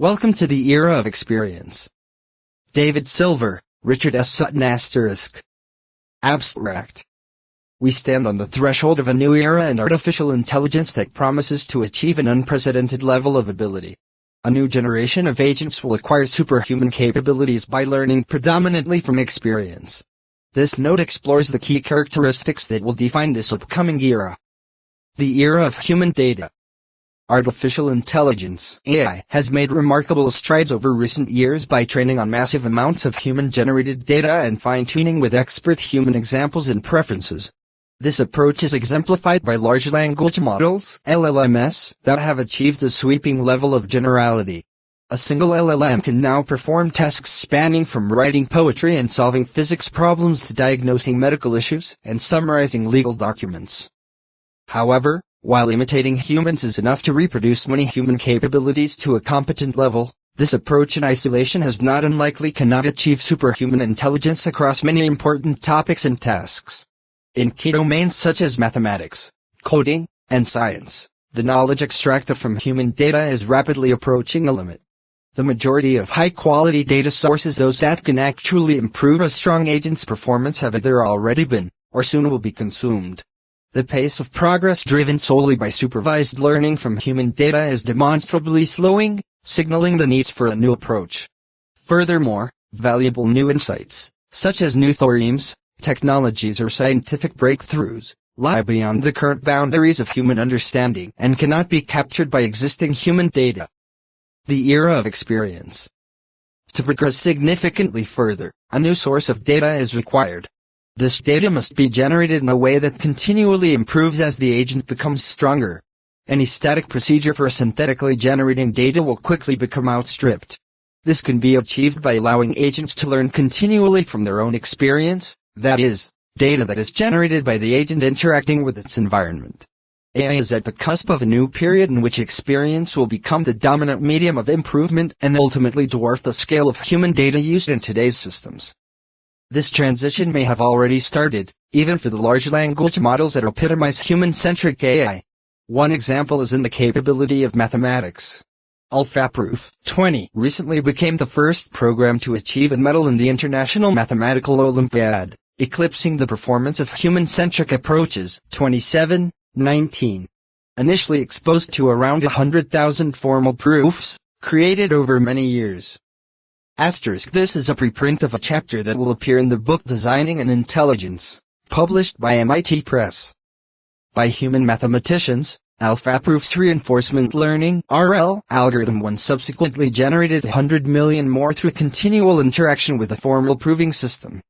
Welcome to the era of experience. David Silver, Richard S. Sutton ***. Abstract. We stand on the threshold of a new era in artificial intelligence that promises to achieve an unprecedented level of ability. A new generation of agents will acquire superhuman capabilities by learning predominantly from experience. This note explores the key characteristics that will define this upcoming era. The era of human data. Artificial intelligence (AI) has made remarkable strides over recent years by training on massive amounts of human-generated data and fine-tuning with expert human examples and preferences. This approach is exemplified by large language models (LLMs) that have achieved a sweeping level of generality. A single LLM can now perform tasks spanning from writing poetry and solving physics problems to diagnosing medical issues and summarizing legal documents. However, while imitating humans is enough to reproduce many human capabilities to a competent level, this approach in isolation cannot achieve superhuman intelligence across many important topics and tasks. In key domains such as mathematics, coding, and science, the knowledge extracted from human data is rapidly approaching a limit. The majority of high-quality data sources, those that can actually improve a strong agent's performance, have either already been, or soon will be consumed. The pace of progress driven solely by supervised learning from human data is demonstrably slowing, signaling the need for a new approach. Furthermore, valuable new insights, such as new theorems, technologies or scientific breakthroughs, lie beyond the current boundaries of human understanding and cannot be captured by existing human data. The era of experience. To progress significantly further, a new source of data is required. This data must be generated in a way that continually improves as the agent becomes stronger. Any static procedure for synthetically generating data will quickly become outstripped. This can be achieved by allowing agents to learn continually from their own experience, that is, data that is generated by the agent interacting with its environment. AI is at the cusp of a new period in which experience will become the dominant medium of improvement and ultimately dwarf the scale of human data used in today's systems. This transition may have already started, even for the large language models that epitomize human-centric AI. One example is in the capability of mathematics. AlphaProof 20 recently became the first program to achieve a medal in the International Mathematical Olympiad, eclipsing the performance of human-centric approaches 2719. Initially exposed to around 100,000 formal proofs, created over many years. This is a preprint of a chapter that will appear in the book Designing an Intelligence, published by MIT Press. By human mathematicians, AlphaProof's reinforcement learning (RL) algorithm 1 subsequently generated 100 million more through continual interaction with the formal proving system.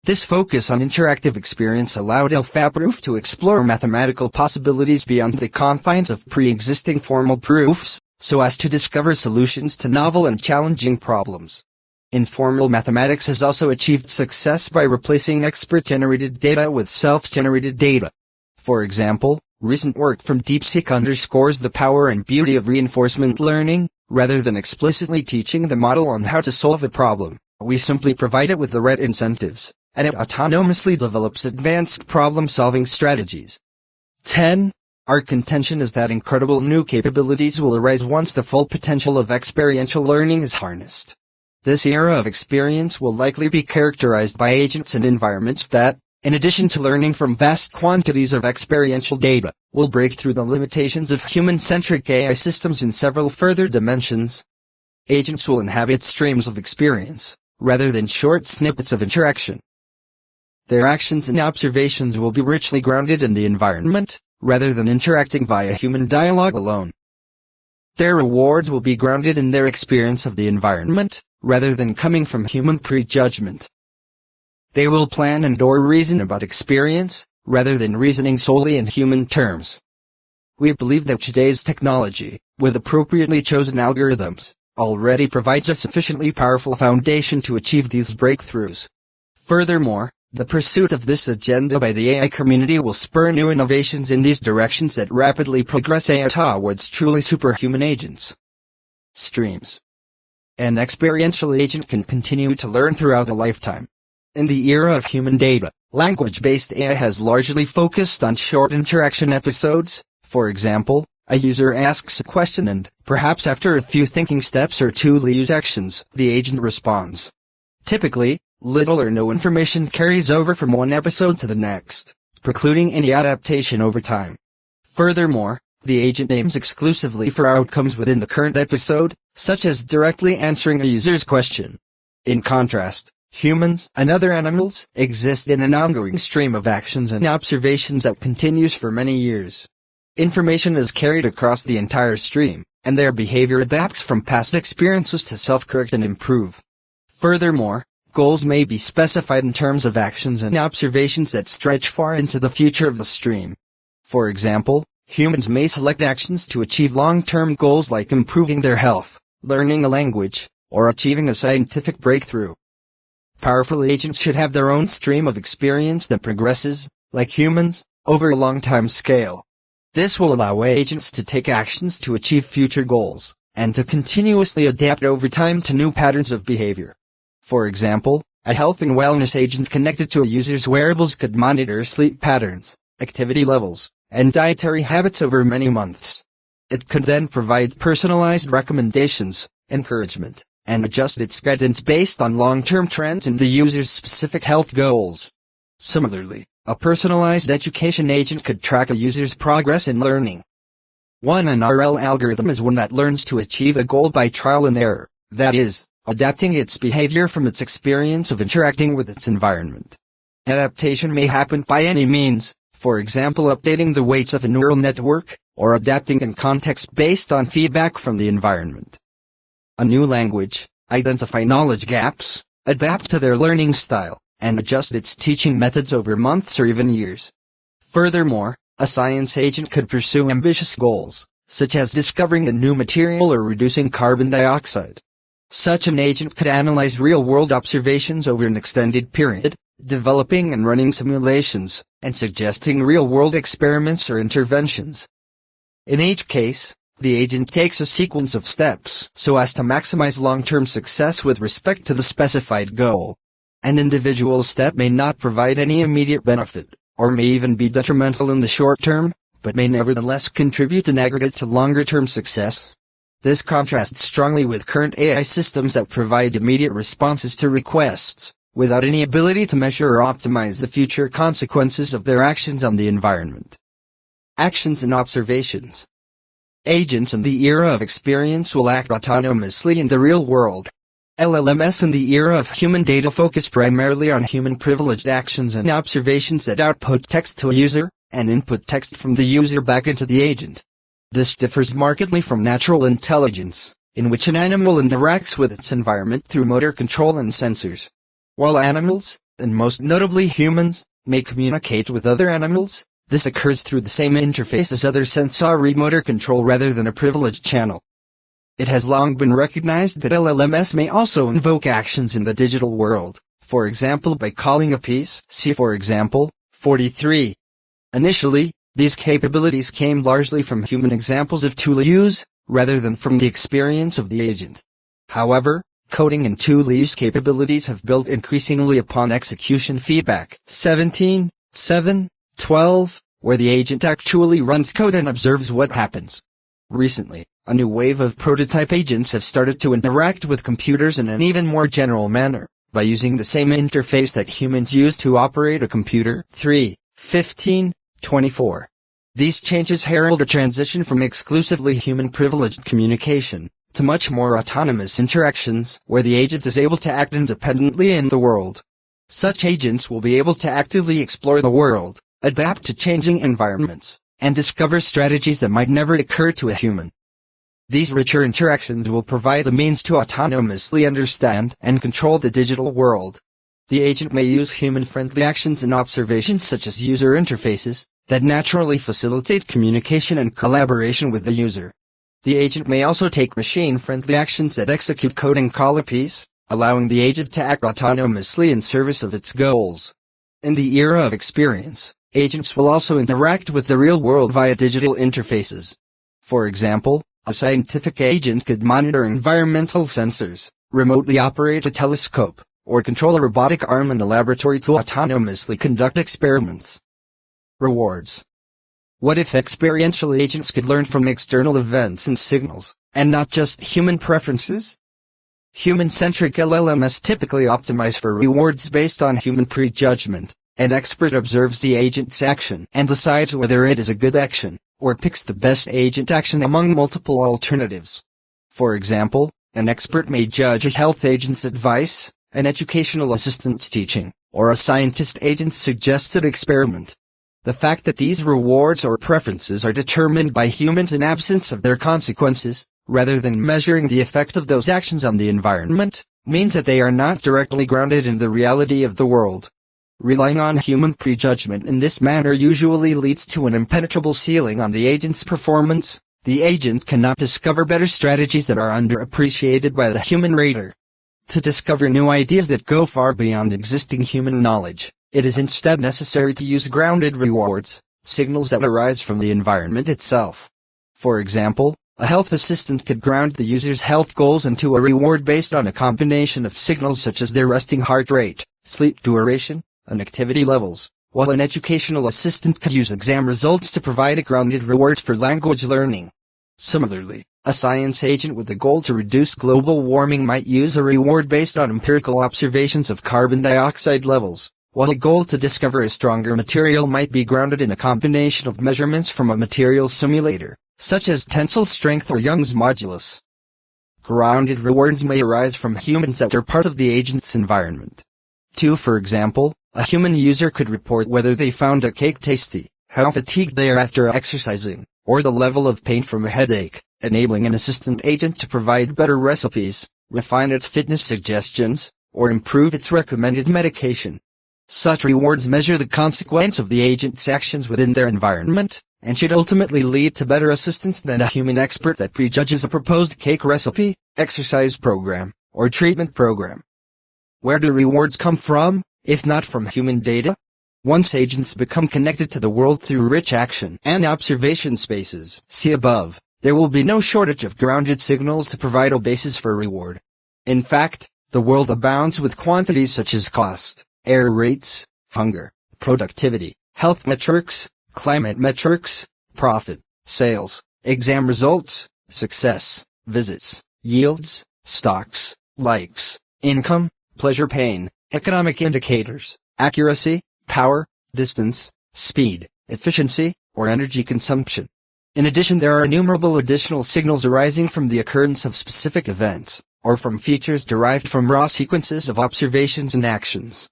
This focus on interactive experience allowed AlphaProof to explore mathematical possibilities beyond the confines of pre-existing formal proofs, so as to discover solutions to novel and challenging problems. Informal mathematics has also achieved success by replacing expert-generated data with self-generated data. For example, recent work from DeepSeek underscores the power and beauty of reinforcement learning. Rather than explicitly teaching the model on how to solve a problem, we simply provide it with the right incentives, and it autonomously develops advanced problem-solving strategies. 10. Our contention is that incredible new capabilities will arise once the full potential of experiential learning is harnessed. This era of experience will likely be characterized by agents and environments that, in addition to learning from vast quantities of experiential data, will break through the limitations of human-centric AI systems in several further dimensions. Agents will inhabit streams of experience, rather than short snippets of interaction. Their actions and observations will be richly grounded in the environment, rather than interacting via human dialogue alone. Their rewards will be grounded in their experience of the environment, rather than coming from human prejudgment. They will plan and/or reason about experience, rather than reasoning solely in human terms. We believe that today's technology, with appropriately chosen algorithms, already provides a sufficiently powerful foundation to achieve these breakthroughs. Furthermore, the pursuit of this agenda by the AI community will spur new innovations in these directions that rapidly progress AI towards truly superhuman agents. Streams. An experiential agent can continue to learn throughout a lifetime. In the era of human data, language-based AI has largely focused on short interaction episodes, for example, A user asks a question and, perhaps after a few thinking steps or 2 use actions, the agent responds. Typically, little or no information carries over from one episode to the next, precluding any adaptation over time. Furthermore, the agent aims exclusively for outcomes within the current episode, such as directly answering a user's question. In contrast, humans and other animals exist in an ongoing stream of actions and observations that continues for many years. Information is carried across the entire stream, and their behavior adapts from past experiences to self-correct and improve. Furthermore, goals may be specified in terms of actions and observations that stretch far into the future of the stream. For example, humans may select actions to achieve long-term goals like improving their health, learning a language, or achieving a scientific breakthrough. Powerful agents should have their own stream of experience that progresses, like humans, over a long time scale. This will allow agents to take actions to achieve future goals, and to continuously adapt over time to new patterns of behavior. For example, a health and wellness agent connected to a user's wearables could monitor sleep patterns, activity levels, and dietary habits over many months. It could then provide personalized recommendations, encouragement, and adjust its guidance based on long-term trends in the user's specific health goals. Similarly, a personalized education agent could track a user's progress in learning. An RL algorithm is one that learns to achieve a goal by trial and error, that is, adapting its behavior from its experience of interacting with its environment. Adaptation may happen by any means, for example updating the weights of a neural network, or adapting in context based on feedback from the environment. A new language, identify knowledge gaps, adapt to their learning style, and adjust its teaching methods over months or even years. Furthermore, a science agent could pursue ambitious goals, such as discovering a new material or reducing carbon dioxide. Such an agent could analyze real-world observations over an extended period, developing and running simulations, and suggesting real-world experiments or interventions. In each case, the agent takes a sequence of steps so as to maximize long-term success with respect to the specified goal. An individual step may not provide any immediate benefit, or may even be detrimental in the short term, but may nevertheless contribute in aggregate to longer-term success. This contrasts strongly with current AI systems that provide immediate responses to requests, without any ability to measure or optimize the future consequences of their actions on the environment. Actions and observations. Agents in the era of experience will act autonomously in the real world. LLMs in the era of human data focus primarily on human-privileged actions and observations that output text to a user, and input text from the user back into the agent. This differs markedly from natural intelligence, in which an animal interacts with its environment through motor control and sensors. While animals, and most notably humans, may communicate with other animals, this occurs through the same interface as other sensory motor control rather than a privileged channel. It has long been recognized that LLMs may also invoke actions in the digital world, for example by calling a piece, see for example, 43. Initially, these capabilities came largely from human examples of tool use, rather than from the experience of the agent. However, coding and tool use capabilities have built increasingly upon execution feedback, 17.7.12, where the agent actually runs code and observes what happens. Recently, a new wave of prototype agents have started to interact with computers in an even more general manner, by using the same interface that humans use to operate a computer, 3.15.24. These changes herald a transition from exclusively human-privileged communication, to much more autonomous interactions, where the agent is able to act independently in the world. Such agents will be able to actively explore the world, adapt to changing environments, and discover strategies that might never occur to a human. These richer interactions will provide the means to autonomously understand and control the digital world. The agent may use human-friendly actions and observations such as user interfaces, that naturally facilitate communication and collaboration with the user. The agent may also take machine-friendly actions that execute code and call a piece, allowing the agent to act autonomously in service of its goals. In the era of experience, agents will also interact with the real world via digital interfaces. For example, a scientific agent could monitor environmental sensors, remotely operate a telescope, or control a robotic arm in a laboratory to autonomously conduct experiments. Rewards. What if experiential agents could learn from external events and signals, and not just human preferences? Human-centric LLMs typically optimize for rewards based on human prejudgment. An expert observes the agent's action and decides whether it is a good action, or picks the best agent action among multiple alternatives. For example, an expert may judge a health agent's advice, an educational assistant's teaching, or a scientist agent's suggested experiment. The fact that these rewards or preferences are determined by humans in absence of their consequences, rather than measuring the effect of those actions on the environment, means that they are not directly grounded in the reality of the world. Relying on human prejudgment in this manner usually leads to an impenetrable ceiling on the agent's performance. The agent cannot discover better strategies that are underappreciated by the human rater. To discover new ideas that go far beyond existing human knowledge, it is instead necessary to use grounded rewards, signals that arise from the environment itself. For example, a health assistant could ground the user's health goals into a reward based on a combination of signals such as their resting heart rate, sleep duration, and activity levels, while an educational assistant could use exam results to provide a grounded reward for language learning. Similarly, a science agent with the goal to reduce global warming might use a reward based on empirical observations of carbon dioxide levels, while a goal to discover a stronger material might be grounded in a combination of measurements from a material simulator, such as tensile strength or Young's modulus. Grounded rewards may arise from humans that are part of the agent's environment. For example, a human user could report whether they found a cake tasty, how fatigued they are after exercising, or the level of pain from a headache, enabling an assistant agent to provide better recipes, refine its fitness suggestions, or improve its recommended medication. Such rewards measure the consequence of the agent's actions within their environment, and should ultimately lead to better assistance than a human expert that prejudges a proposed cake recipe, exercise program, or treatment program. Where do rewards come from, if not from human data? Once agents become connected to the world through rich action and observation spaces, see above, there will be no shortage of grounded signals to provide a basis for reward. In fact, the world abounds with quantities such as cost, error rates, hunger, productivity, health metrics, climate metrics, profit, sales, exam results, success, visits, yields, stocks, likes, income, pleasure pain, economic indicators, accuracy, power, distance, speed, efficiency, or energy consumption. In addition, there are innumerable additional signals arising from the occurrence of specific events, or from features derived from raw sequences of observations and actions.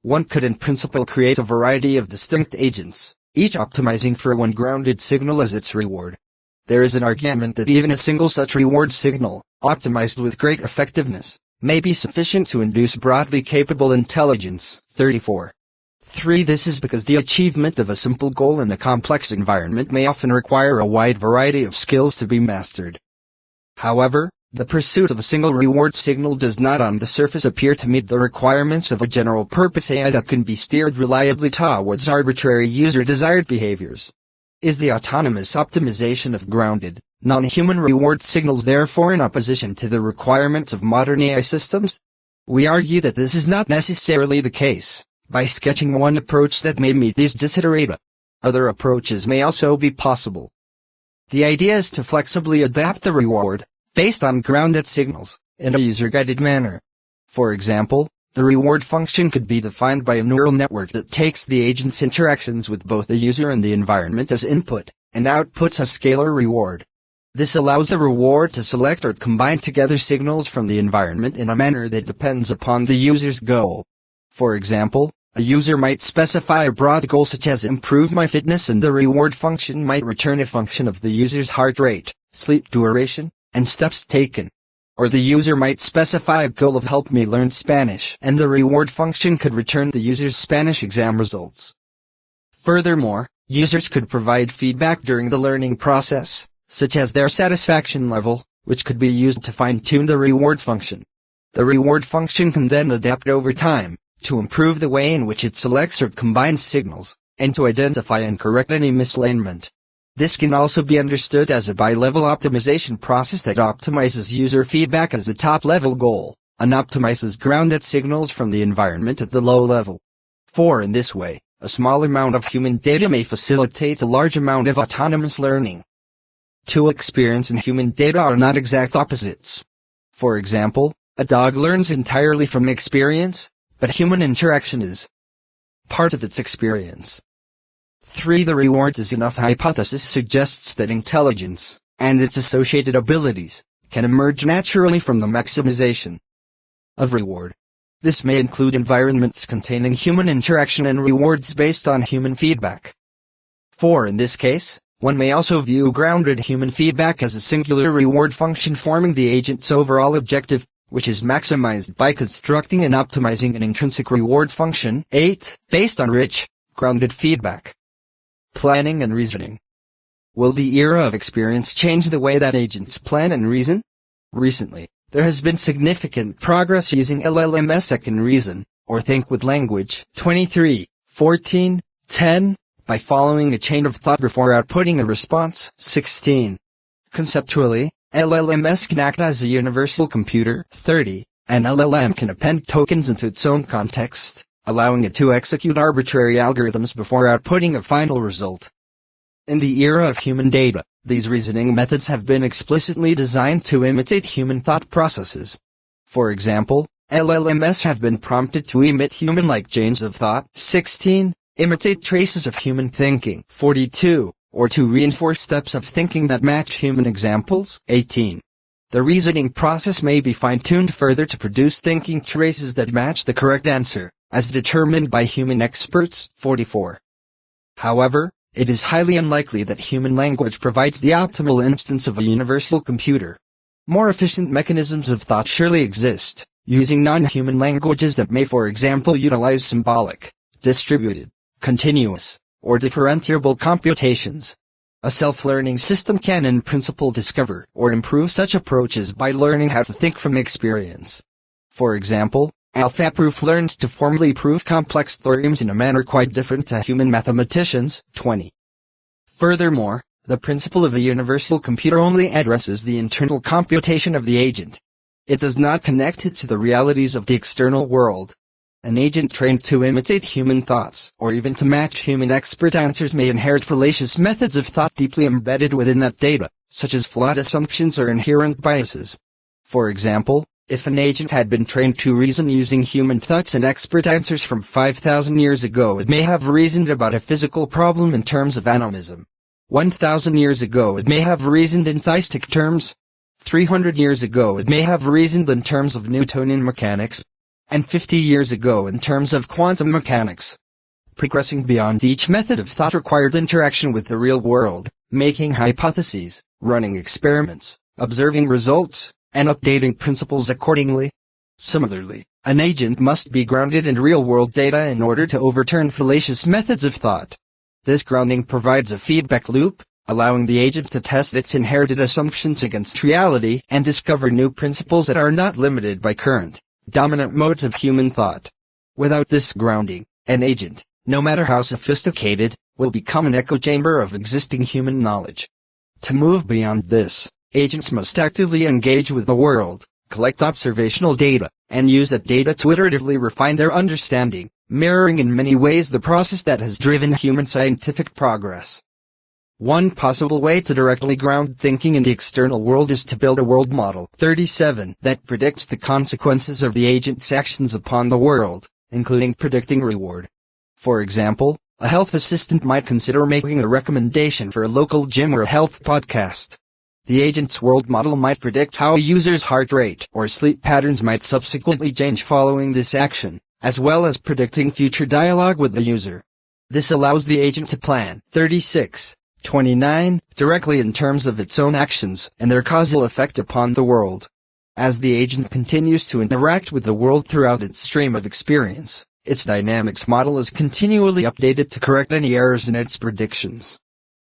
One could in principle create a variety of distinct agents, each optimizing for one grounded signal as its reward. There is an argument that even a single such reward signal, optimized with great effectiveness, may be sufficient to induce broadly capable intelligence. 34. 3. This is because the achievement of a simple goal in a complex environment may often require a wide variety of skills to be mastered. However, the pursuit of a single reward signal does not on the surface appear to meet the requirements of a general-purpose AI that can be steered reliably towards arbitrary user-desired behaviors. Is the autonomous optimization of grounded, non-human reward signals therefore in opposition to the requirements of modern AI systems? We argue that this is not necessarily the case, by sketching one approach that may meet these desiderata. Other approaches may also be possible. The idea is to flexibly adapt the reward, based on grounded signals, in a user-guided manner. For example, the reward function could be defined by a neural network that takes the agent's interactions with both the user and the environment as input, and outputs a scalar reward. This allows the reward to select or combine together signals from the environment in a manner that depends upon the user's goal. For example, a user might specify a broad goal such as improve my fitness, and the reward function might return a function of the user's heart rate, sleep duration, and steps taken. Or the user might specify a goal of help me learn Spanish, and the reward function could return the user's Spanish exam results. Furthermore, users could provide feedback during the learning process, such as their satisfaction level, which could be used to fine-tune the reward function. The reward function can then adapt over time, to improve the way in which it selects or combines signals, and to identify and correct any misalignment. This can also be understood as a bi-level optimization process that optimizes user feedback as a top-level goal, and optimizes grounded signals from the environment at the low level. 4. In this way, a small amount of human data may facilitate a large amount of autonomous learning. Two experience and human data are not exact opposites. For example, a dog learns entirely from experience, but human interaction is part of its experience. 3. The reward is enough hypothesis suggests that intelligence, and its associated abilities, can emerge naturally from the maximization of reward. This may include environments containing human interaction and rewards based on human feedback. 4. In this case, one may also view grounded human feedback as a singular reward function forming the agent's overall objective, which is maximized by constructing and optimizing an intrinsic reward function. 8. Based on rich, grounded feedback. Planning and reasoning. Will the era of experience change the way that agents plan and reason? Recently, there has been significant progress using LLMs that can reason, or think with language. 23, 14, 10, by following a chain of thought before outputting a response. 16. Conceptually, LLMs can act as a universal computer. 30. An LLM can append tokens into its own context, allowing it to execute arbitrary algorithms before outputting a final result. In the era of human data, these reasoning methods have been explicitly designed to imitate human thought processes. For example, LLMs have been prompted to emit human-like chains of thought. 16. Imitate traces of human thinking. 42. Or to reinforce steps of thinking that match human examples. 18. The reasoning process may be fine-tuned further to produce thinking traces that match the correct answer, as determined by human experts. 44. However, it is highly unlikely that human language provides the optimal instance of a universal computer. More efficient mechanisms of thought surely exist, using non-human languages that may, for example, utilize symbolic, distributed, continuous, or differentiable computations. A self-learning system can in principle discover or improve such approaches by learning how to think from experience. For example, AlphaProof learned to formally prove complex theorems in a manner quite different to human mathematicians. 20. Furthermore, the principle of a universal computer only addresses the internal computation of the agent. It does not connect it to the realities of the external world. An agent trained to imitate human thoughts, or even to match human expert answers, may inherit fallacious methods of thought deeply embedded within that data, such as flawed assumptions or inherent biases. For example, if an agent had been trained to reason using human thoughts and expert answers from 5,000 years ago, it may have reasoned about a physical problem in terms of animism. 1,000 years ago it may have reasoned in theistic terms. 300 years ago it may have reasoned in terms of Newtonian mechanics. And 50 years ago in terms of quantum mechanics. Progressing beyond each method of thought required interaction with the real world, making hypotheses, running experiments, observing results, and updating principles accordingly. Similarly, an agent must be grounded in real-world data in order to overturn fallacious methods of thought. This grounding provides a feedback loop, allowing the agent to test its inherited assumptions against reality and discover new principles that are not limited by current, dominant modes of human thought. Without this grounding, an agent, no matter how sophisticated, will become an echo chamber of existing human knowledge. To move beyond this, agents must actively engage with the world, collect observational data, and use that data to iteratively refine their understanding, mirroring in many ways the process that has driven human scientific progress. One possible way to directly ground thinking in the external world is to build a world model 37 that predicts the consequences of the agent's actions upon the world, including predicting reward. For example, a health assistant might consider making a recommendation for a local gym or a health podcast. The agent's world model might predict how a user's heart rate or sleep patterns might subsequently change following this action, as well as predicting future dialogue with the user. This allows the agent to plan 36. 29, directly in terms of its own actions and their causal effect upon the world. As the agent continues to interact with the world throughout its stream of experience, its dynamics model is continually updated to correct any errors in its predictions.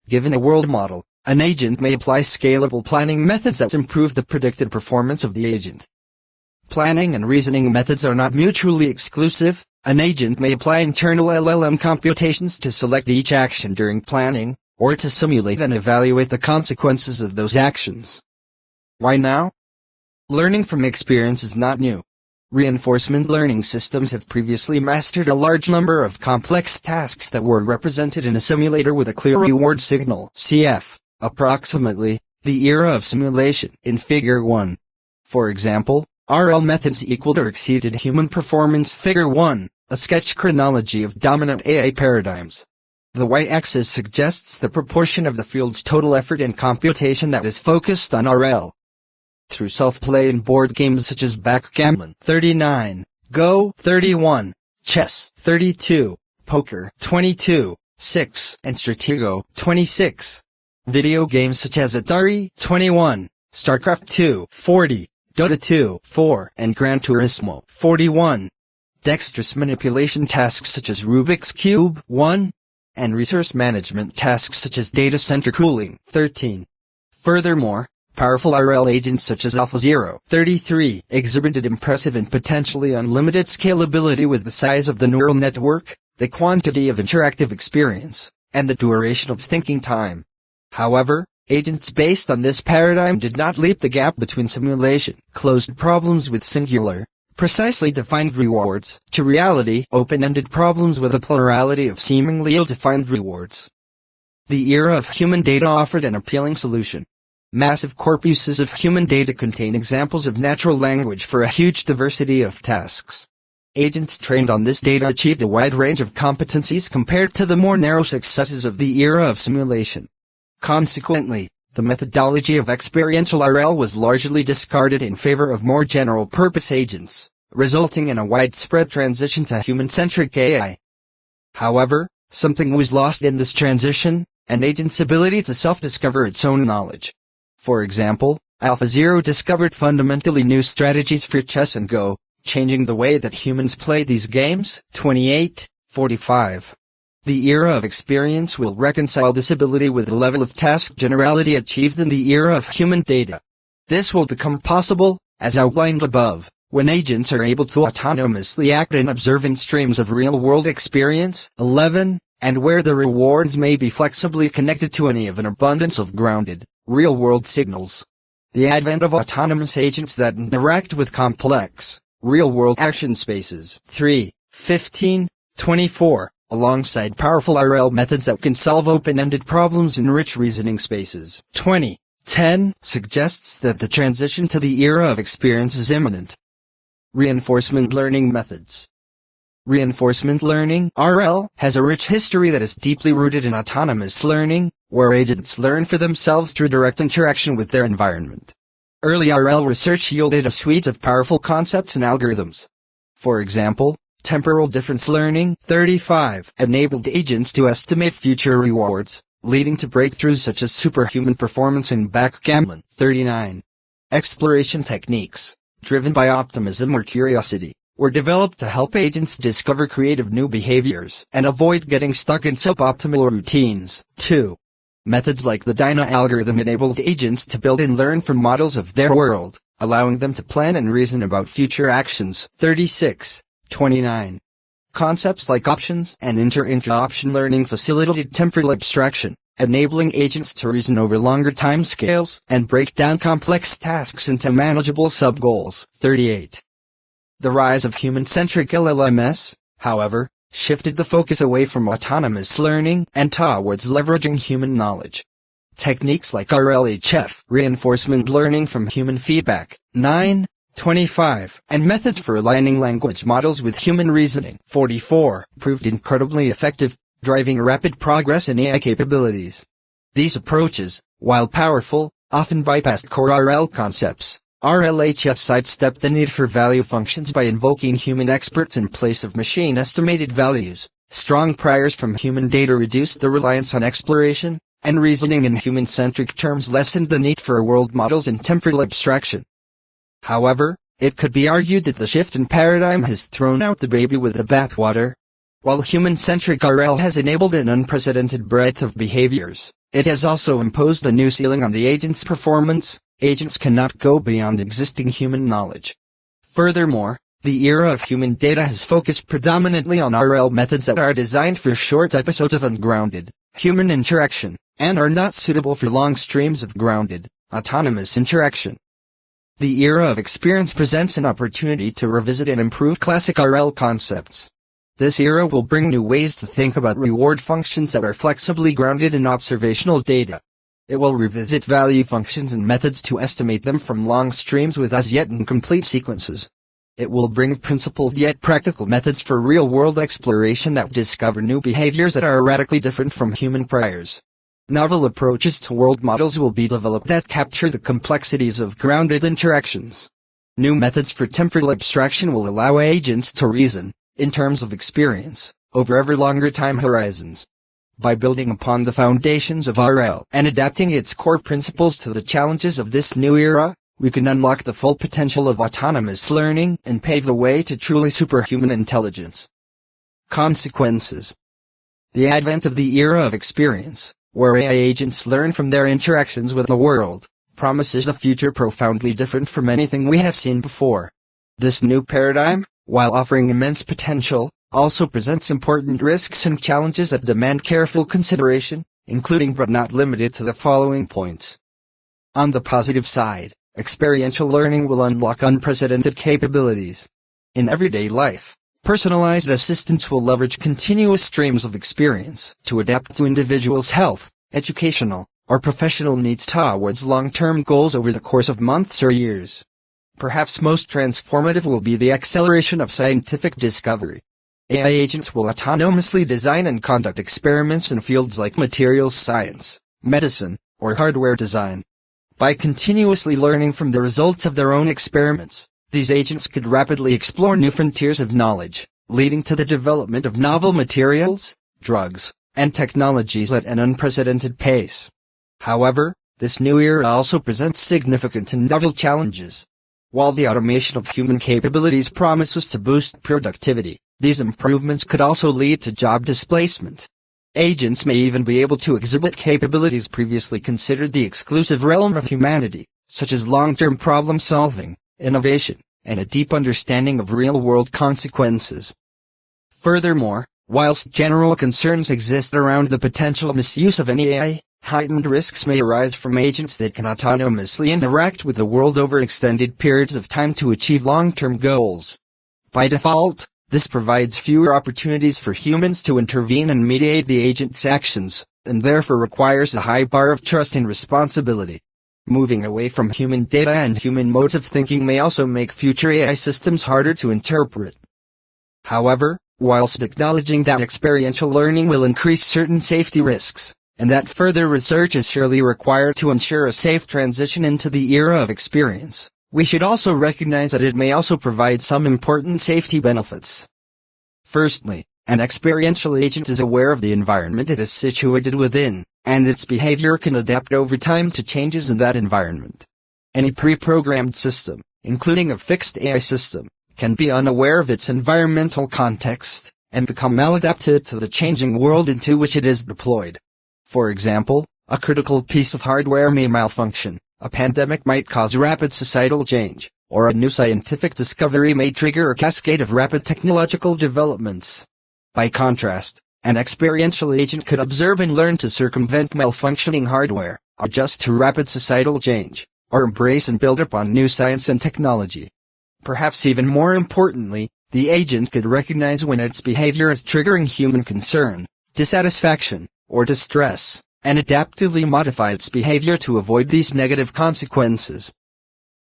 Given a world model, an agent may apply scalable planning methods that improve the predicted performance of the agent. Planning and reasoning methods are not mutually exclusive. An agent may apply internal LLM computations to select each action during planning, or to simulate and evaluate the consequences of those actions. Why now? Learning from experience is not new. Reinforcement learning systems have previously mastered a large number of complex tasks that were represented in a simulator with a clear reward signal, cf. approximately, the era of simulation in Figure 1. For example, RL methods equaled or exceeded human performance. Figure 1, a sketch chronology of dominant AI paradigms. The y-axis suggests the proportion of the field's total effort in computation that is focused on RL. Through self-play in board games such as backgammon 39, Go 31, chess 32, poker 22, 6, and Stratego 26. Video games such as Atari 21, StarCraft 2 40, Dota 2 4, and Gran Turismo 41. Dexterous manipulation tasks such as Rubik's Cube 1, and resource management tasks such as data center cooling 13. Furthermore, powerful RL agents such as AlphaZero 33 exhibited impressive and potentially unlimited scalability with the size of the neural network, the quantity of interactive experience, and the duration of thinking time. However, agents based on this paradigm did not leap the gap between simulation-closed problems with singular, precisely defined rewards, to reality open-ended problems with a plurality of seemingly ill-defined rewards. The era of human data offered an appealing solution. Massive corpuses of human data contain examples of natural language for a huge diversity of tasks. Agents trained on this data achieved a wide range of competencies compared to the more narrow successes of the era of simulation. Consequently, the methodology of experiential RL was largely discarded in favor of more general-purpose agents, resulting in a widespread transition to human-centric AI. However, something was lost in this transition, an agent's ability to self-discover its own knowledge. For example, AlphaZero discovered fundamentally new strategies for chess and Go, changing the way that humans play these games. 28:45. The era of experience will reconcile this ability with the level of task generality achieved in the era of human data. This will become possible, as outlined above, when agents are able to autonomously act in observant streams of real-world experience. 11, and where the rewards may be flexibly connected to any of an abundance of grounded, real-world signals. The advent of autonomous agents that interact with complex, real-world action spaces. 3:15-24, alongside powerful RL methods that can solve open-ended problems in rich reasoning spaces. 20:10 suggests that the transition to the era of experience is imminent. Reinforcement learning methods. Reinforcement learning, RL, has a rich history that is deeply rooted in autonomous learning, where agents learn for themselves through direct interaction with their environment. Early RL research yielded a suite of powerful concepts and algorithms. For example, temporal difference learning 35 enabled agents to estimate future rewards, leading to breakthroughs such as superhuman performance in backgammon. 39. Exploration techniques, driven by optimism or curiosity, were developed to help agents discover creative new behaviors and avoid getting stuck in suboptimal routines. 2. Methods like the DINA algorithm enabled agents to build and learn from models of their world, allowing them to plan and reason about future actions. 36:29. Concepts like options and inter-option learning facilitated temporal abstraction, enabling agents to reason over longer timescales and break down complex tasks into manageable sub-goals. 38. The rise of human-centric LLMs, however, shifted the focus away from autonomous learning and towards leveraging human knowledge. Techniques like RLHF, reinforcement learning from human feedback, 9:25, and methods for aligning language models with human reasoning, 44, proved incredibly effective, driving rapid progress in AI capabilities. These approaches, while powerful, often bypassed core RL concepts. RLHF sidestepped the need for value functions by invoking human experts in place of machine-estimated values. Strong priors from human data reduced the reliance on exploration, and reasoning in human-centric terms lessened the need for world models and temporal abstraction. However, it could be argued that the shift in paradigm has thrown out the baby with the bathwater. While human-centric RL has enabled an unprecedented breadth of behaviors, it has also imposed a new ceiling on the agent's performance. Agents cannot go beyond existing human knowledge. Furthermore, the era of human data has focused predominantly on RL methods that are designed for short episodes of ungrounded, human interaction, and are not suitable for long streams of grounded, autonomous interaction. The era of experience presents an opportunity to revisit and improve classic RL concepts. This era will bring new ways to think about reward functions that are flexibly grounded in observational data. It will revisit value functions and methods to estimate them from long streams with as yet incomplete sequences. It will bring principled yet practical methods for real-world exploration that discover new behaviors that are radically different from human priors. Novel approaches to world models will be developed that capture the complexities of grounded interactions. New methods for temporal abstraction will allow agents to reason, in terms of experience, over ever longer time horizons. By building upon the foundations of RL and adapting its core principles to the challenges of this new era, we can unlock the full potential of autonomous learning and pave the way to truly superhuman intelligence. Consequences. The advent of the era of experience, where AI agents learn from their interactions with the world, promises a future profoundly different from anything we have seen before. This new paradigm, while offering immense potential, also presents important risks and challenges that demand careful consideration, including but not limited to the following points. On the positive side, experiential learning will unlock unprecedented capabilities. In everyday life, personalized assistance will leverage continuous streams of experience to adapt to individuals' health, educational, or professional needs towards long-term goals over the course of months or years. Perhaps most transformative will be the acceleration of scientific discovery. AI agents will autonomously design and conduct experiments in fields like materials science, medicine, or hardware design. By continuously learning from the results of their own experiments, these agents could rapidly explore new frontiers of knowledge, leading to the development of novel materials, drugs, and technologies at an unprecedented pace. However, this new era also presents significant and novel challenges. While the automation of human capabilities promises to boost productivity, these improvements could also lead to job displacement. Agents may even be able to exhibit capabilities previously considered the exclusive realm of humanity, such as long-term problem-solving, innovation, and a deep understanding of real-world consequences. Furthermore, whilst general concerns exist around the potential misuse of any AI, heightened risks may arise from agents that can autonomously interact with the world over extended periods of time to achieve long-term goals. By default, this provides fewer opportunities for humans to intervene and mediate the agent's actions, and therefore requires a high bar of trust and responsibility. Moving away from human data and human modes of thinking may also make future AI systems harder to interpret. However, whilst acknowledging that experiential learning will increase certain safety risks, and that further research is surely required to ensure a safe transition into the era of experience, we should also recognize that it may also provide some important safety benefits. Firstly, an experiential agent is aware of the environment it is situated within, and its behavior can adapt over time to changes in that environment. Any pre-programmed system, including a fixed AI system, can be unaware of its environmental context, and become maladapted to the changing world into which it is deployed. For example, a critical piece of hardware may malfunction, a pandemic might cause rapid societal change, or a new scientific discovery may trigger a cascade of rapid technological developments. By contrast, an experiential agent could observe and learn to circumvent malfunctioning hardware, adjust to rapid societal change, or embrace and build upon new science and technology. Perhaps even more importantly, the agent could recognize when its behavior is triggering human concern, dissatisfaction, or distress, and adaptively modify its behavior to avoid these negative consequences.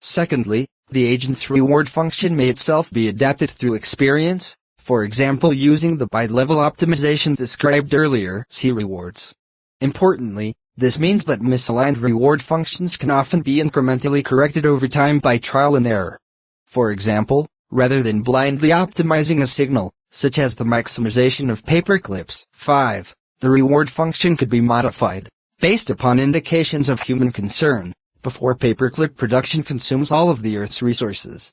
Secondly, the agent's reward function may itself be adapted through experience, for example using the bi-level optimization described earlier, see rewards. Importantly, this means that misaligned reward functions can often be incrementally corrected over time by trial and error. For example, rather than blindly optimizing a signal, such as the maximization of paperclips, 5, the reward function could be modified, based upon indications of human concern, before paperclip production consumes all of the Earth's resources.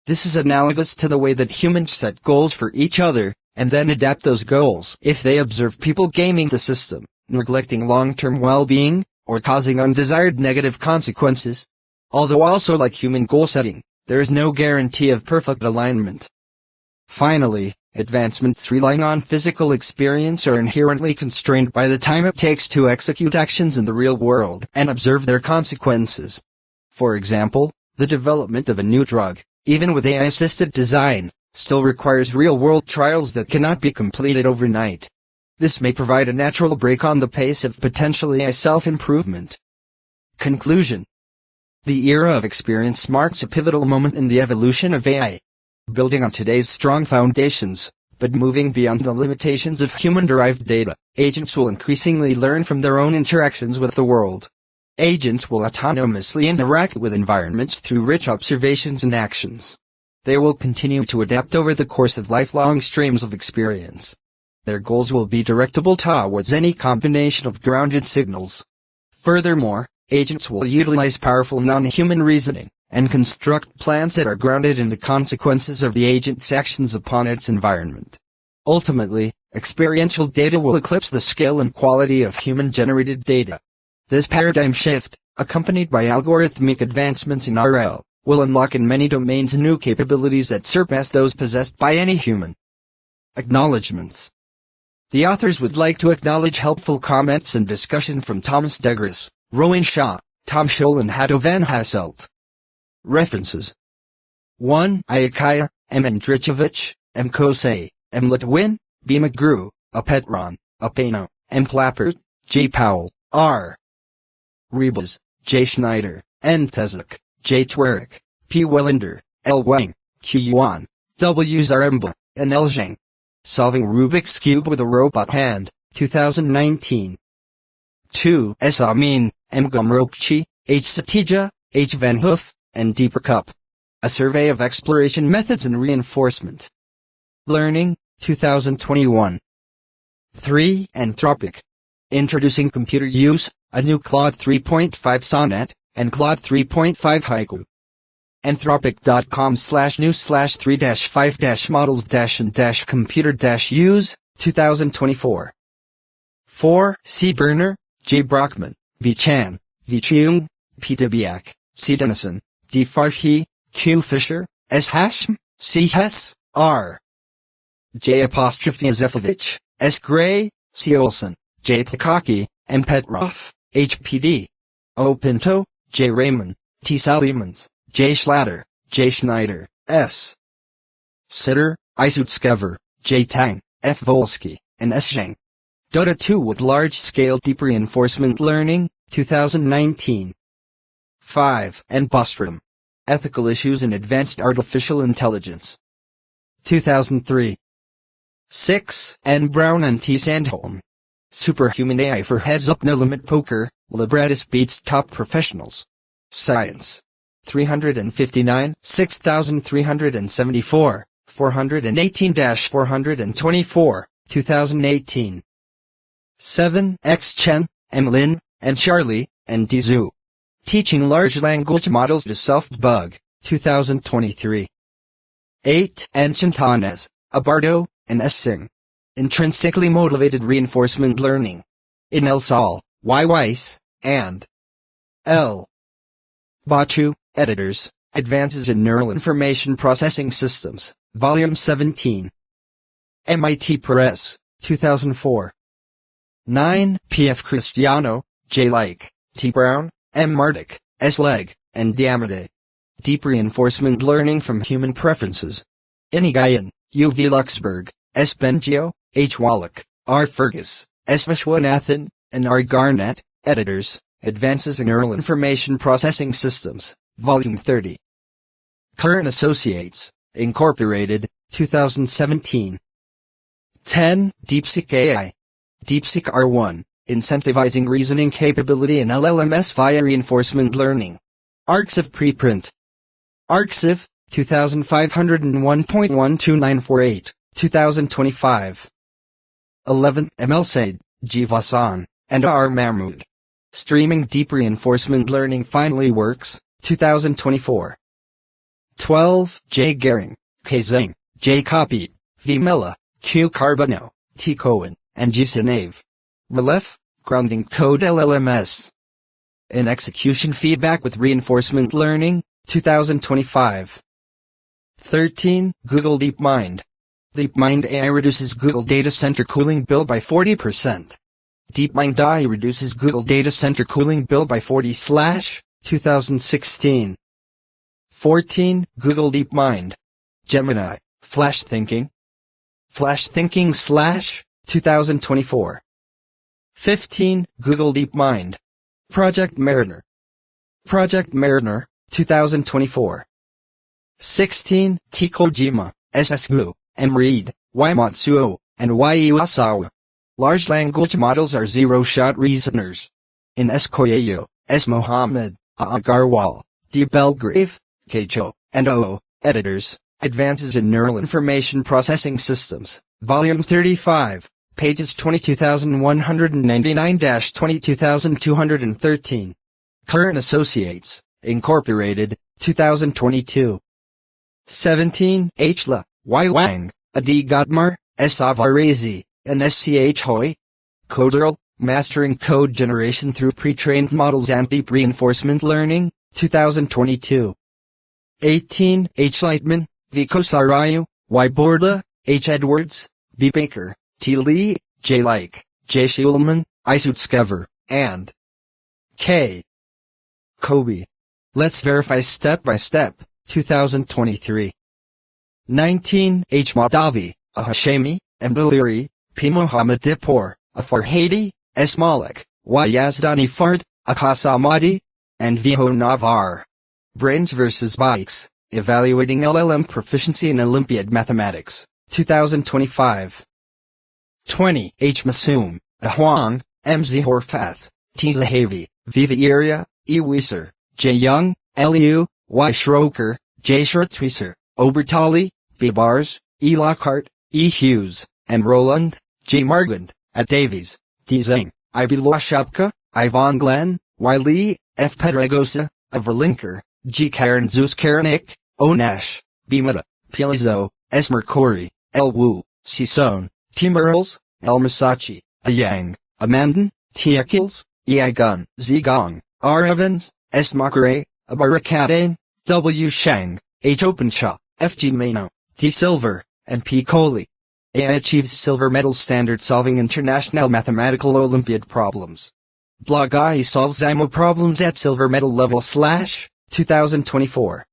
This is analogous to the way that humans set goals for each other, and then adapt those goals if they observe people gaming the system, neglecting long-term well-being, or causing undesired negative consequences. Although also like human goal setting, there is no guarantee of perfect alignment. Finally, advancements relying on physical experience are inherently constrained by the time it takes to execute actions in the real world and observe their consequences. For example, The development of a new drug, even with AI-assisted design, still requires real-world trials that cannot be completed overnight. This may provide a natural brake on the pace of potential AI self-improvement. Conclusion. The era of experience marks a pivotal moment in the evolution of AI. Building on today's strong foundations, but moving beyond the limitations of human-derived data, agents will increasingly learn from their own interactions with the world. Agents will autonomously interact with environments through rich observations and actions. They will continue to adapt over the course of lifelong streams of experience. Their goals will be directable towards any combination of grounded signals. Furthermore, agents will utilize powerful non-human reasoning, and construct plans that are grounded in the consequences of the agent's actions upon its environment. Ultimately, experiential data will eclipse the scale and quality of human-generated data. This paradigm shift, accompanied by algorithmic advancements in RL, will unlock in many domains new capabilities that surpass those possessed by any human. Acknowledgements. The authors would like to acknowledge helpful comments and discussion from Thomas Degres, Rowan Shaw, Tom Scholl and Haddo van Hasselt. References. 1. Ayakaya, M. Andrićević, M. Kosei, M. Litwin, B. McGrew, A. Petron, A. Pano, M. Plappert, J. Powell, R. Rebus, J. Schneider, N. Tezek, J. Twerk, P. Wellender, L. Wang, Q. Yuan, W. Zaremba, and L. Zhang. Solving Rubik's Cube with a Robot Hand, 2019. 2. S. Amin, M. Gomrokchi, H. Satija, H. Van Hoof, and Deeper Cup. A Survey of Exploration Methods and Reinforcement Learning, 2021. 3. Anthropic. Introducing Computer Use, a new Claude 3.5 Sonnet, and Claude 3.5 Haiku. Anthropic.com/news/3-5-models-and-computer-use, 2024. 4. C. Berner, J. Brockman, V. Chan, V. Cheung, P. Dibiak, C. Dennison, D. Farhi, Q. Fisher, S. Hashm, C. Hess, R. J. Zefovich, S. Gray, C. Olson, J. Pikaki, M. Petrov, H. P.D. O. Pinto, J. Raymond, T. Salimans, J. Schlatter, J. Schneider, S. Sitter, I. Sutskever, J. Tang, F. Volsky, and S. Zhang. Dota 2 with Large-Scale Deep Reinforcement Learning, 2019. 5. N. Bostrom. Ethical Issues in Advanced Artificial Intelligence. 2003. 6. N. Brown and T. Sandholm. Superhuman AI for Heads-Up No Limit Poker, Librettis beats top professionals. Science. 359, 6374, 418-424, 2018. 7. X. Chen, M. Lin, and Charlie, and D. Zhu. Teaching Large Language Models to Self-Debug, 2023. 8. N. Chintanes, Abardo, and S. Singh. Intrinsically Motivated Reinforcement Learning. In L. Saul, Y. Weiss, and L. Bachu, Editors, Advances in Neural Information Processing Systems, Volume 17. MIT Press, 2004. 9. P.F. Cristiano, J. Like, T. Brown, M. Mardick, S. Legg, and Diamade. Deep Reinforcement Learning from Human Preferences. Inigayan, U. V. Luxemburg, S. Bengio, H. Wallach, R. Fergus, S. Vishwanathan, and R. Garnett, Editors, Advances in Neural Information Processing Systems, Volume 30. Current Associates, Incorporated, 2017. 10. DeepSeek AI. DeepSeek R1, Incentivizing Reasoning Capability in LLMs via Reinforcement Learning. Arxiv preprint. Arxiv, 2501.12948, 2025. 11. ML Said, G. Vassan, and R. Mahmood. Streaming Deep Reinforcement Learning Finally Works, 2024. 12. J. Gehring, K. Zhang, J. Copy, V. Mella, Q. Carbonell, T. Cohen, and G. Sinave. Relief, Grounding Code LLMS. In Execution Feedback with Reinforcement Learning, 2025. 13. Google DeepMind. DeepMind AI reduces Google Data Center cooling bill by 40%. DeepMind AI reduces Google Data Center cooling bill by 40/2016. 14. Google DeepMind. Gemini, Flash Thinking. Flash Thinking / 2024. 15. Google DeepMind. Project Mariner. Project Mariner, 2024. 16. T. Kojima, SSGU, M. Reed, Y. Matsuo, and Y. Iwasawa. Large language models are zero-shot reasoners. In S. Koyayo, S. Mohammed, A. Agarwal, D. Belgrave, K. Cho, and O. Editors, Advances in Neural Information Processing Systems, Volume 35, pages 22,199-22,213. Current Associates, Incorporated, 2022. 17. H. La, Y. Wang, A. D. Godmar, S. Avarezi, and S.C.H. Hoy. Coderl, Mastering Code Generation Through Pre-Trained Models and Deep Reinforcement Learning, 2022. 18. H. Lightman, V. Kosarayu, Y. Borda, H. Edwards, B. Baker, T. Lee, J. Like, J. Schulman, I. Sutskever, and K. Kobe. Let's Verify Step by Step, 2023. 19. H. Mahdavi, A. Hashemi, M. Daliri, P. Mohammed Dipor, A. Farhadi, S. Malik, Y. Yazdani Fard, A. Qasamadi, and Viho Navar. Brains vs. Bikes, Evaluating LLM Proficiency in Olympiad Mathematics, 2025. 20. H. Masoom, A. Huang, M. Z. Horfath, T. Zahavi, V. Vieira, E. Weiser, J. Young, L.U., Y. Schroker, J. Schurtwieser, Obertali, B. Bars, E. Lockhart, E. Hughes, M. Roland, J. Margand, A. Davies, D. Zhang, I. B. Loshapka, I. Von Glenn, Y. Lee, F. Pedregosa, A. Verlinker, G. Karen Zeus Karanik, O. Nash, B. Meta, P. Lizzo, S. Mercuri, L. Wu, C. Sohn, T. Merles, L. Masachi, A. Yang, A. Mandan, T. Eccles, E. I. Gun, Z. Gong, R. Evans, S. Makare, A. Barakadane, W. Shang, H. Openshaw, F. G. Mano, D. Silver, and P. Coley. AI achieves silver medal standard solving international mathematical Olympiad problems. Blog AI solves IMO problems at silver medal level / 2024.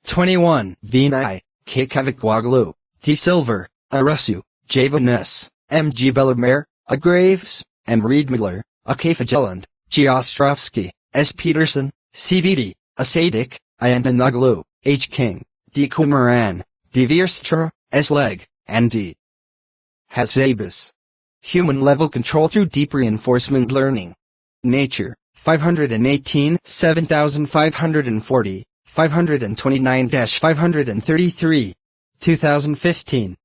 21. Vinay, K. Kavikwaglu, D. Silver, A. Rusu, J. Vaness, M. G. Bellamere, A. Graves, M. Reed Miller, A. K. Fageland, G. Ostrovsky, S. Peterson, C. Beatty, A. Sadik, I. Antanoglu, H. King, D. Kumaran, D. Vierstra, S. Leg, and D. Hazabis. Human Level Control Through Deep Reinforcement Learning. Nature, 518, 7540, 529-533. 2015.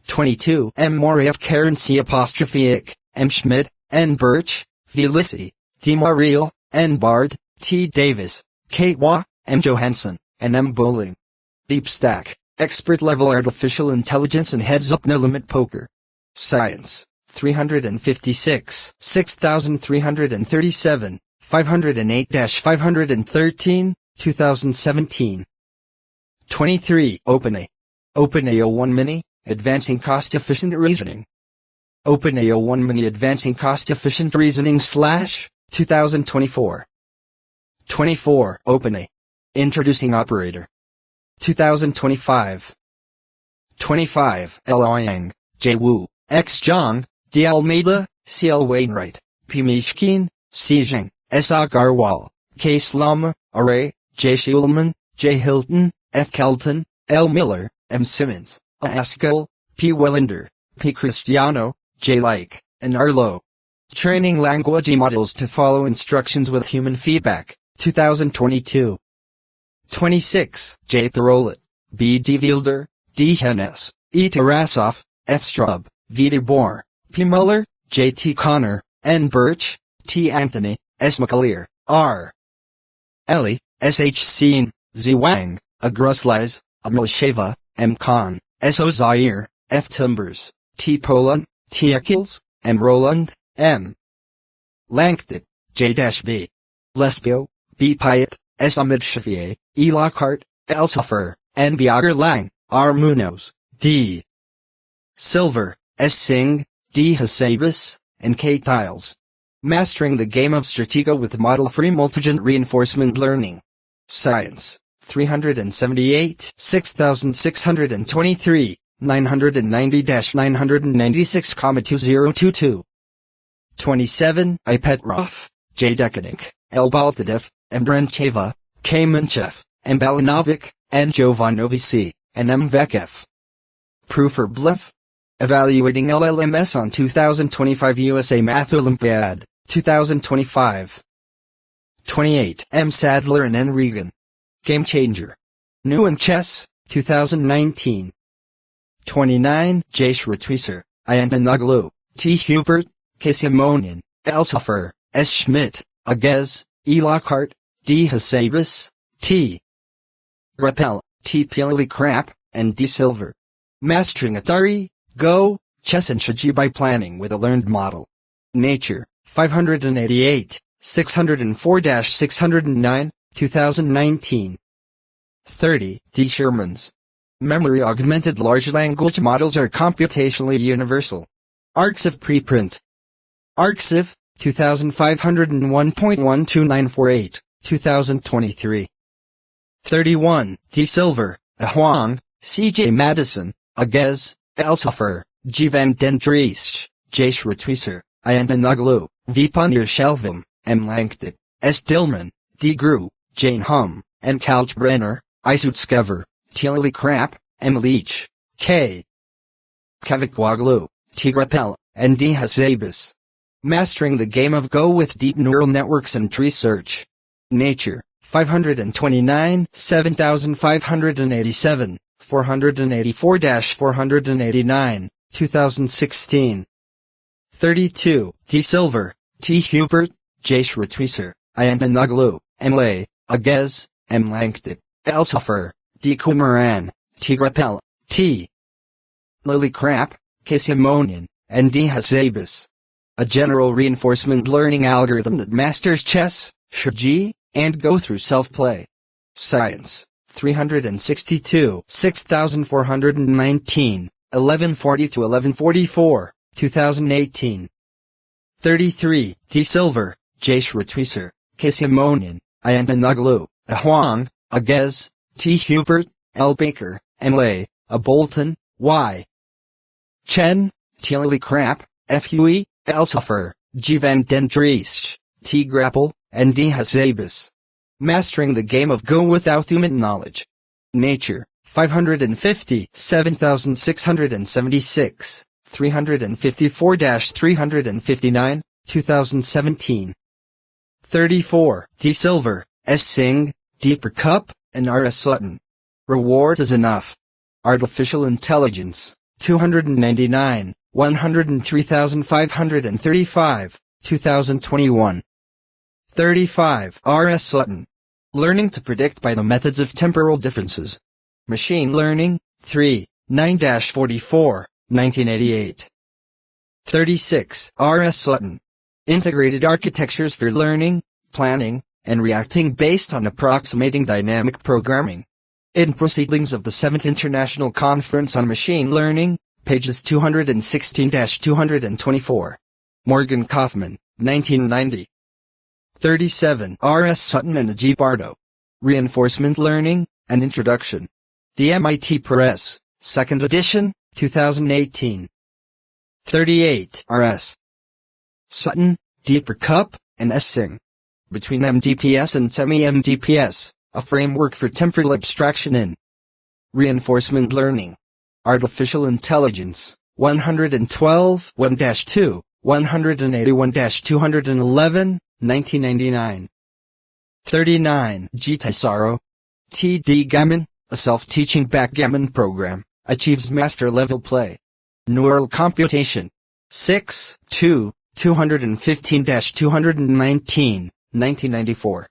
22. M. Mori F. Karen C. Apostrophe M. Schmidt, N. Birch, V. Lissy, D. Mariel, N. Bard, T. Davis, K. Wah, M. Johansson, and M. Bowling. Deep Stack, Expert Level Artificial Intelligence and Heads Up No Limit Poker. Science, 356, 6337, 508-513, 2017. 23. OpenAI. OpenAI 1 Mini, Advancing Cost-Efficient Reasoning. OpenAI 1 Mini Advancing Cost-Efficient Reasoning / 2024. 24. OpenAI. Introducing Operator. 2025. 25. L. Yang, J. Wu, X. Zhang, D. Almeida, C. L. Wainwright, P. Mishkin, C. Zheng, S. Agarwal, K. Slama, Array, J. Schulman, J. Hilton, F. Kelton, L. Miller, M. Simmons, A. Askell, P. Wellender, P. Cristiano, J. Like, and Arlo. Training language models to follow instructions with human feedback, 2022. 26. J. Perolet, B. D. Wielder, D. Hennes, E. Tarasov, F. Straub, V. De Boer, P. Muller, J. T. Connor, N. Birch, T. Anthony, S. McAleer, R. Ellie, S. H. Seen, Z. Wang, A. Gruslies, A. Milsheva, M. Khan, S. O. Zaire, F. Timbers, T. Poland, T. Eccles, M. Roland, M. Langted, J. B. Lesbio, B. Pyatt, S. Ahmed Shafiei, E. Lockhart, L. Suffer, N. Biagar Lang, R. Munoz, D. Silver, S. Singh, D. Hasabis, and K. Tiles. Mastering the Game of Stratego with Model-Free Multigent Reinforcement Learning. Science, 378, 6623, 990-996,2022. 27, I. Petrov, J. Dekanik, L. Baltadev, M. Drencheva, K. Minchev, M. Balanovic, N. Jovanovici, and M. Vekev. Proof or bluff? Evaluating LLMS on 2025 USA Math Olympiad, 2025. 28, M. Sadler and N. Regan. Game Changer. New in Chess, 2019. 29, J. Schratwieser, I. Antonoglu, T. Hubert, K. Simonian, L. Suffer, S. Schmidt, Aguez, E. Lockhart, D. Hasabis, T. Grappel, T. Pilili Crap, and D. Silver. Mastering Atari, Go, Chess and Shaji by planning with a learned model. Nature, 588, 604-609, 2019. 30, D. Sherman's. Memory augmented large language models are computationally universal. Arxiv preprint. Arxiv, 2501.12948, 2023. 31, D. Silver, A. Huang, C.J. Madison, Aguez, L. Suffer, G. Van den Driest, J. Schratwieser, I. Antonoglu, V. Punir Shelvim, M. Langted, S. Dillman, D. Grew, Jane Hum, N. Kalkbrenner, I. Sutskever, T. Lily Crap, M. Leach, K. Kavikwaglu, T. Grappel, and D. Hasabis. Mastering the game of Go with deep neural networks and tree search. Nature, 529, 7587, 484-489, 2016. 32, D. Silver, T. Hubert, J. Schratwieser, I. Antonoglu, M. Lay, Aguez, M. Langted, L. Suffer, D. Kumaran, T. Grappel, T. Lily Crap, K. Simonian, and D. Hasabis. A general reinforcement learning algorithm that masters chess, shaji, and Go through self-play. Science, 362, 6419, 1140-1144, 2018. 33, D. Silver, J. Schratwieser, K. Simonian, I. Antonoglu, A. Huang, Aguez, T. Hubert, L. Baker, M. Lay, A. Bolton, Y. Chen, T. Lily Crap, F. Huey, L. Suffer, G. Van den Driest, T. Grapple, and D. Hasabis. Mastering the game of Go without human knowledge. Nature, 550, 7676, 354-359, 2017. 34, D. Silver, S. Singh, Deeper Cup, and R. S. Sutton. Rewards is enough. Artificial Intelligence, 299, 103,535, 2021. 35. R. S. Sutton. Learning to predict by the methods of temporal differences. Machine Learning, 3, 9-44, 1988. 36. R. S. Sutton. Integrated Architectures for Learning, Planning, and Reacting based on Approximating Dynamic Programming. In Proceedings of the 7th International Conference on Machine Learning, pages 216-224. Morgan Kaufman, 1990. 37. R. S. Sutton and Ajib Bardo. Reinforcement Learning, An Introduction. The MIT Press, 2nd edition, 2018. 38. R. S. Sutton, Deeper Cup, and S. Singh. Between MDPS and Semi-MDPS, a framework for temporal abstraction in reinforcement learning. Artificial Intelligence, 112, 1-2, 181-211, 1999. 39. G. Tesaro. T. D. Gammon, a self-teaching backgammon program, achieves master-level play. Neural Computation. 6, 2, 215-219, 1994.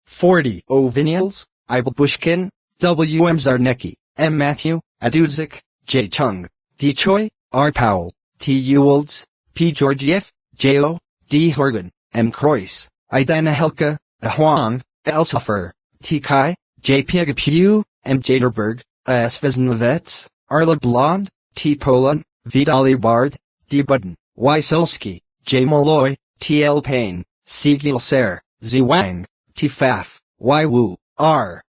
40. O. Vinyals, Ibel Bushkin, W. M. Zarnecki, M. Matthew, Adudzik, J. Chung, D. Choi, R. Powell, T. Ewolds, P. Georgiev, J. O. D. Horgan, M. Croyce, I. Dana Helka, A. Huang, L. Suffer, T. Kai, J. Piagapew, M. Jaderberg, A. S. Vesnovets, R. LeBlond, T. Polan, V. Dolly Bard, D. Budden, Y. Solsky, J. Molloy, T. L. Payne, C. Gilser, Z. Wang, T. Pfaff, Y. Wu, R.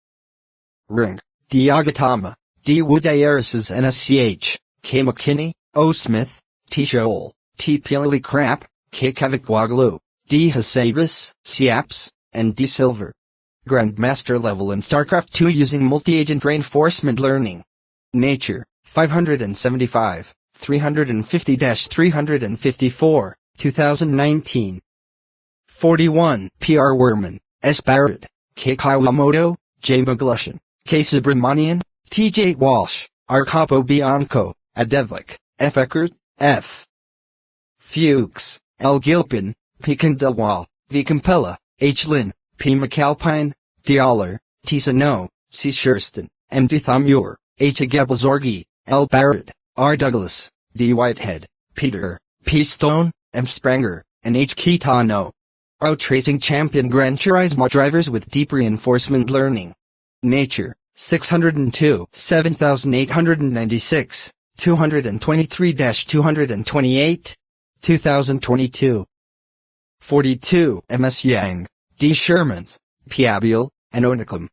Ring, D. Agatama, D. Woodayarises NSCH, K. McKinney, O. Smith, T. Shoal, T. Pilili Crap, K. Kavikwaglu, D. Hasaibis, Siaps, and D. Silver. Grandmaster level in StarCraft 2 using multi-agent reinforcement learning. Nature, 575, 350-354, 2019. 41. P.R. Werman, S. Barrett, K. Kawamoto, J. Maglushan, K. Subramanian, T.J. Walsh, R. Capo Bianco, A. Devlik, F. Eckert, F. Fuchs, L. Gilpin, P. Kandelwal, V. Campella, H. Lin, P. McAlpine, D. Aller, T. Sano, C. Shurston, M. D. Thamur, H. Agabazorgi, L. Barrett, R. Douglas, D. Whitehead, Peter, P. Stone, M. Spranger, and H. Kitano. O. Tracing Champion Gran Turismo drivers with deep reinforcement learning. Nature, 602, 7896, 223-228, 2022. 42. M.S. Yang, D. Shermans, P. Abiel, and Onicum.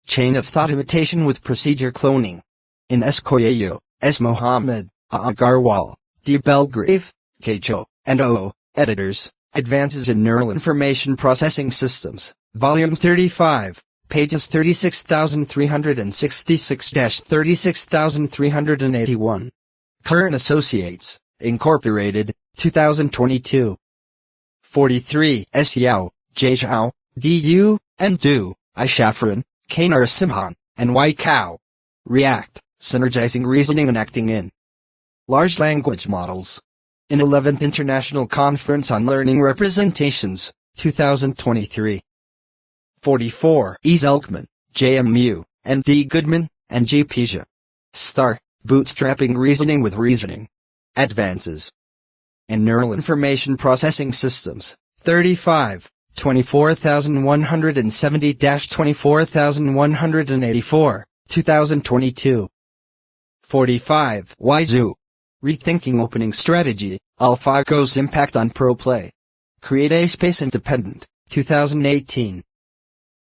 Chain of thought imitation with procedure cloning. In S. Koyeyo, S. Mohammed, A. Agarwal, D. Belgrave, K. Cho, and O. Editors, Advances in Neural Information Processing Systems, Volume 35, pages 36,366-36381. Current Associates, Incorporated, 2022. 43. S. Yao, J. Zhao, D. Yu, and Du, I. Shafran, K. Narasimhan, and Y. Kao. React, Synergizing Reasoning and Acting in Large Language Models. In 11th International Conference on Learning Representations, 2023. 44. E. Zelkman, J. M. Mu, and D. Goodman, and G. Pija. Star, Bootstrapping Reasoning with Reasoning. Advances in Neural Information Processing Systems, 35, 24170-24184, 2022. 45. Waizu. Rethinking Opening Strategy, AlphaGo's Impact on Pro Play. Create a Space Independent, 2018.